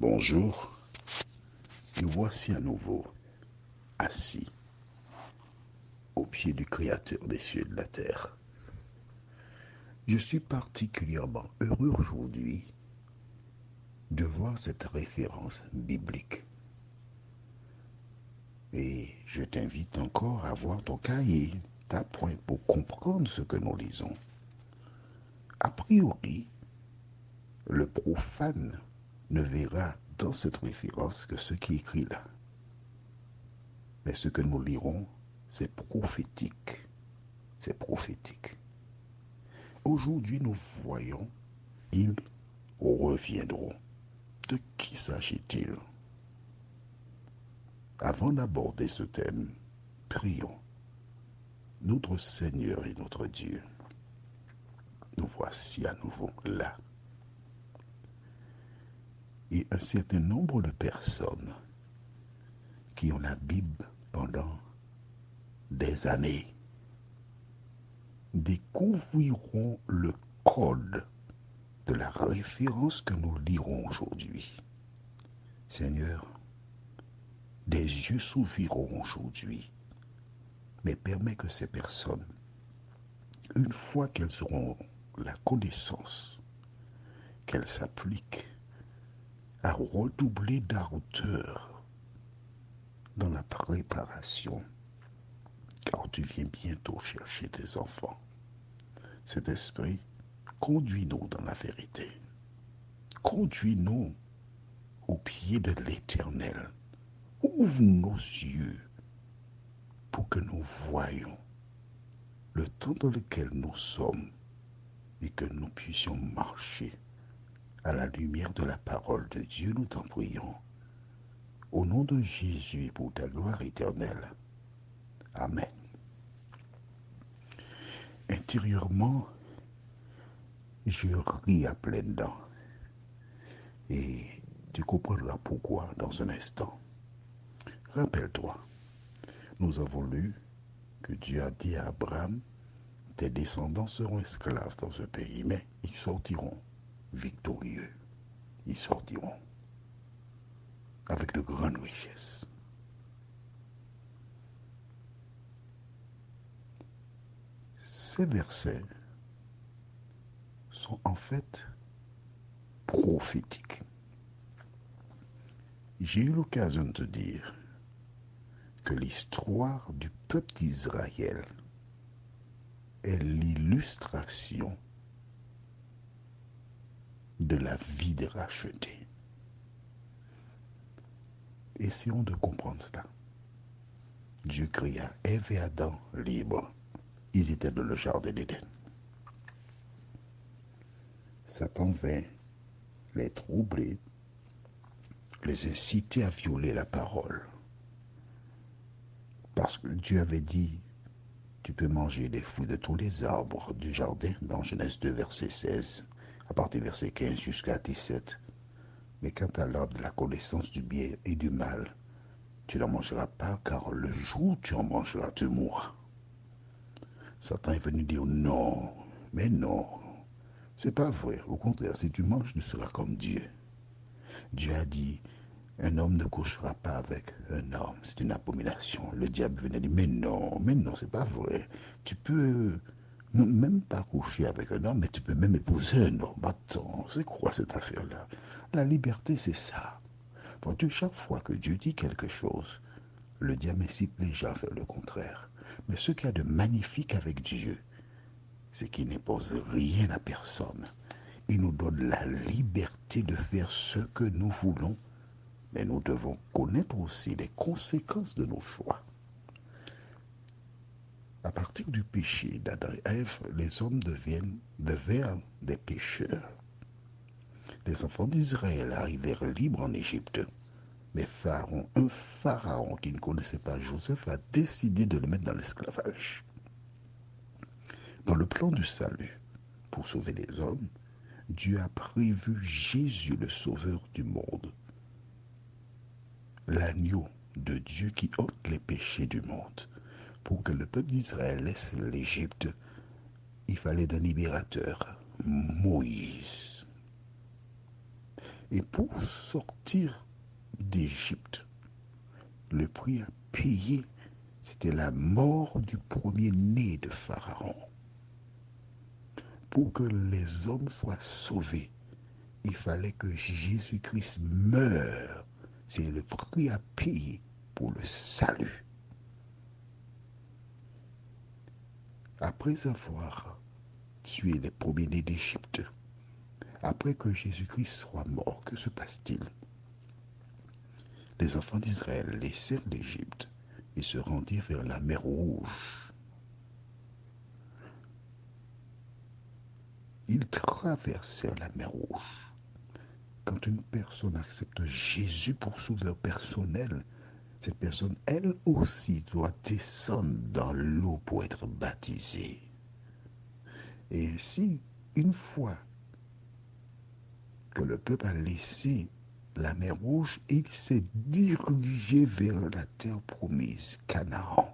Bonjour, nous voici à nouveau assis au pied du Créateur des cieux et de la terre. Je suis particulièrement heureux aujourd'hui de voir cette référence biblique. Et je t'invite encore à voir ton cahier, ta pointe pour comprendre ce que nous lisons. A priori, le profane ne verra dans cette référence que ce qui est écrit là. Mais ce que nous lirons, c'est prophétique. C'est prophétique. Aujourd'hui, nous voyons, ils reviendront. De qui s'agit-il? Avant d'aborder ce thème, prions. Notre Seigneur et notre Dieu, nous voici à nouveau là. Et un certain nombre de personnes qui ont la Bible pendant des années découvriront le code de la référence que nous lirons aujourd'hui. Seigneur, des yeux s'ouvriront aujourd'hui, mais permets que ces personnes, une fois qu'elles auront la connaissance, qu'elles s'appliquent à redoubler d'ardeur dans la préparation, car tu viens bientôt chercher tes enfants. Cet esprit, conduis-nous dans la vérité. Conduis-nous au pied de l'Éternel. Ouvre nos yeux pour que nous voyions le temps dans lequel nous sommes et que nous puissions marcher à la lumière de la parole de Dieu, nous t'en prions. Au nom de Jésus et pour ta gloire éternelle. Amen. Intérieurement, je ris à pleines dents. Et tu comprendras pourquoi dans un instant. Rappelle-toi, nous avons lu que Dieu a dit à Abraham, tes descendants seront esclaves dans ce pays, mais ils sortiront victorieux. Ils sortiront avec de grandes richesses. Ces versets sont en fait prophétiques. J'ai eu l'occasion de te dire que l'histoire du peuple d'Israël est l'illustration de la vie des rachetés. Essayons de comprendre cela. Dieu créa Ève et Adam libres. Ils étaient dans le jardin d'Éden. Satan vint les troubler, les inciter à violer la parole. Parce que Dieu avait dit, tu peux manger des fruits de tous les arbres du jardin, dans Genèse 2, verset 16, à partir du verset 15 jusqu'à 17. Mais quant à l'arbre de la connaissance du bien et du mal, tu n'en mangeras pas, car le jour où tu en mangeras, tu mourras. Satan est venu dire non, mais non, c'est pas vrai. Au contraire, si tu manges, tu seras comme Dieu. Dieu a dit, un homme ne couchera pas avec un homme, c'est une abomination. Le diable venait dire, mais non, c'est pas vrai. Tu peux même pas coucher avec un homme, mais tu peux même épouser un homme. Attends, c'est quoi cette affaire-là? La liberté, c'est ça. Vois-tu, chaque fois que Dieu dit quelque chose, le diable incite les gens à faire le contraire. Mais ce qu'il y a de magnifique avec Dieu, c'est qu'il n'impose rien à personne. Il nous donne la liberté de faire ce que nous voulons, mais nous devons connaître aussi les conséquences de nos choix. À partir du péché d'Adam et Ève, les hommes devinrent des pécheurs. Les enfants d'Israël arrivèrent libres en Égypte. Mais un pharaon qui ne connaissait pas Joseph a décidé de le mettre dans l'esclavage. Dans le plan du salut, pour sauver les hommes, Dieu a prévu Jésus, le sauveur du monde, l'agneau de Dieu qui ôte les péchés du monde. Pour que le peuple d'Israël laisse l'Égypte, il fallait un libérateur, Moïse. Et pour sortir d'Égypte, le prix à payer, c'était la mort du premier-né de Pharaon. Pour que les hommes soient sauvés, il fallait que Jésus-Christ meure. C'est le prix à payer pour le salut. Après avoir tué les premiers-nés d'Égypte, après que Jésus-Christ soit mort, que se passe-t-il? Les enfants d'Israël laissèrent l'Égypte et se rendirent vers la mer Rouge. Ils traversèrent la mer Rouge. Quand une personne accepte Jésus pour sauveur personnel, cette personne, elle aussi, doit descendre dans l'eau pour être baptisée. Et ainsi, une fois que le peuple a laissé la mer Rouge, il s'est dirigé vers la terre promise, Canaan.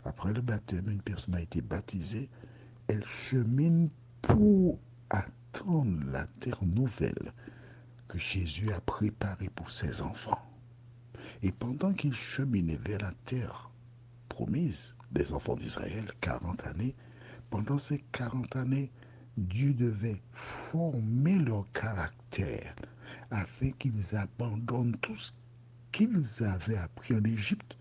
Après le baptême, une personne a été baptisée, elle chemine pour attendre la terre nouvelle que Jésus a préparée pour ses enfants. Et pendant qu'il cheminait vers la terre promise des enfants d'Israël, 40 années, pendant ces 40 années, Dieu devait former leur caractère afin qu'ils abandonnent tout ce qu'ils avaient appris en Égypte,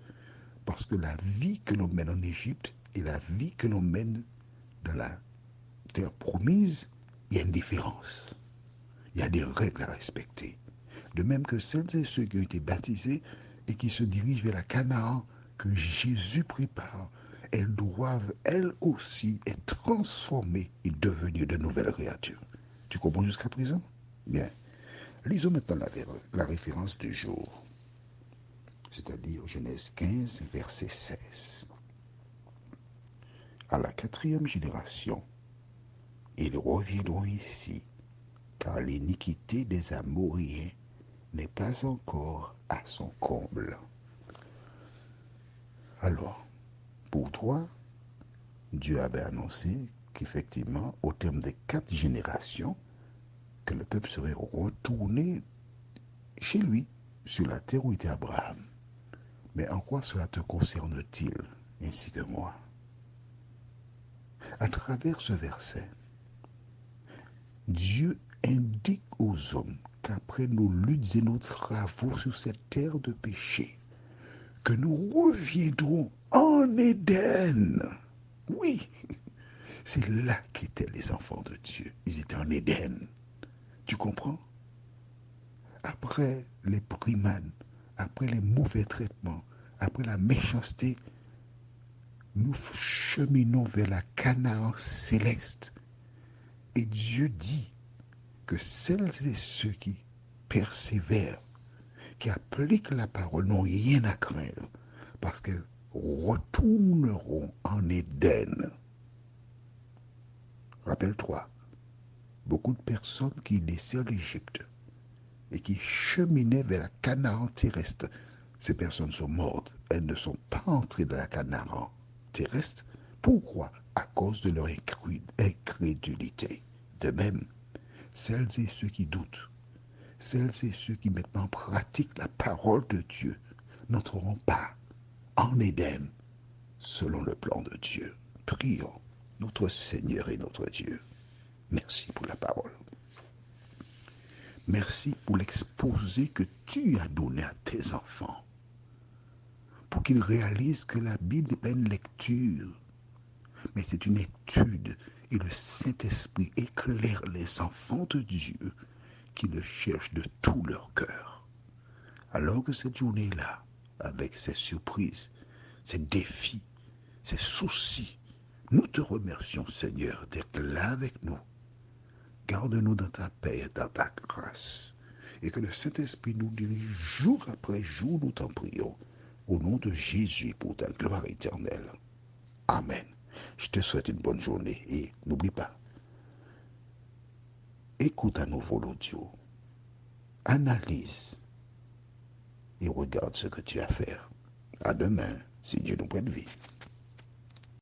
parce que la vie que l'on mène en Égypte et la vie que l'on mène dans la terre promise, il y a une différence. Il y a des règles à respecter. De même que celles et ceux qui ont été baptisés et qui se dirigent vers la Canaan que Jésus prépare, elles doivent, elles aussi, être transformées et devenir de nouvelles créatures. Tu comprends jusqu'à présent? Bien. Lisons maintenant la référence du jour, c'est-à-dire Genèse 15, verset 16. À la 4e génération, ils reviendront ici, car l'iniquité des Amoréens n'est pas encore à son comble. Alors, pour toi, Dieu avait annoncé qu'effectivement, au terme des 4 générations, que le peuple serait retourné chez lui, sur la terre où était Abraham. Mais en quoi cela te concerne-t-il, ainsi que moi? À travers ce verset, Dieu indique aux hommes qu'après nos luttes et nos travaux sur cette terre de péché, que nous reviendrons en Éden. Oui, c'est là qu'étaient les enfants de Dieu. Ils étaient en Éden. Tu comprends? Après les brimades, après les mauvais traitements, après la méchanceté, nous cheminons vers la Canaan céleste. Et Dieu dit que celles et ceux qui persévèrent, qui appliquent la parole, n'ont rien à craindre, parce qu'elles retourneront en Éden. Rappelle-toi, beaucoup de personnes qui laissèrent l'Égypte et qui cheminaient vers la Canaan terrestre, ces personnes sont mortes. Elles ne sont pas entrées dans la Canaan terrestre. Pourquoi? À cause de leur incrédulité. De même, celles et ceux qui doutent, celles et ceux qui mettent en pratique la parole de Dieu n'entreront pas en Éden selon le plan de Dieu. Prions notre Seigneur et notre Dieu. Merci pour la parole. Merci pour l'exposé que tu as donné à tes enfants, pour qu'ils réalisent que la Bible n'est pas une lecture, mais c'est une étude, et le Saint-Esprit éclaire les enfants de Dieu qui le cherchent de tout leur cœur. Alors que cette journée-là, avec ses surprises, ses défis, ses soucis, nous te remercions, Seigneur, d'être là avec nous. Garde-nous dans ta paix et dans ta grâce. Et que le Saint-Esprit nous dirige jour après jour, nous t'en prions. Au nom de Jésus, pour ta gloire éternelle. Amen. Je te souhaite une bonne journée et n'oublie pas, écoute à nouveau l'audio, analyse et regarde ce que tu as à faire. À demain, si Dieu nous prête vie.